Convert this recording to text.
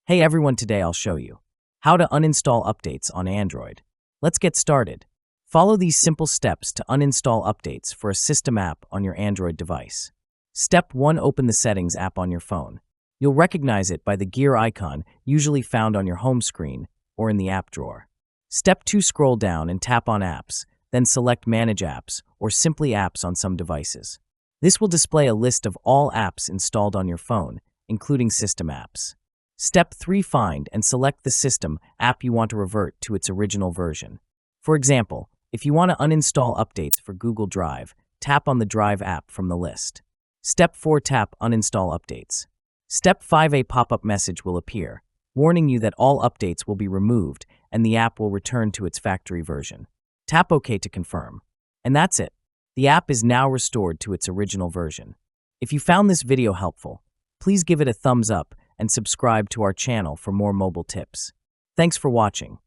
Hey everyone, today I'll show you how to uninstall updates on Android. Let's get started. Follow these simple steps to uninstall updates for a system app on your Android device. Step 1. Open the Settings app on your phone. You'll recognize it by the gear icon usually found on your home screen or in the app drawer. Step 2. Scroll down and tap on Apps, then select Manage Apps or simply Apps on some devices. This will display a list of all apps installed on your phone, including system apps. Step 3. Find and select the system app you want to revert to its original version. For example, if you want to uninstall updates for Google Drive, tap on the Drive app from the list. Step 4. Tap Uninstall Updates. Step 5. A pop-up message will appear, warning you that all updates will be removed and the app will return to its factory version. Tap OK to confirm. And that's it. The app is now restored to its original version. If you found this video helpful, please give it a thumbs up and subscribe to our channel for more mobile tips. Thanks for watching.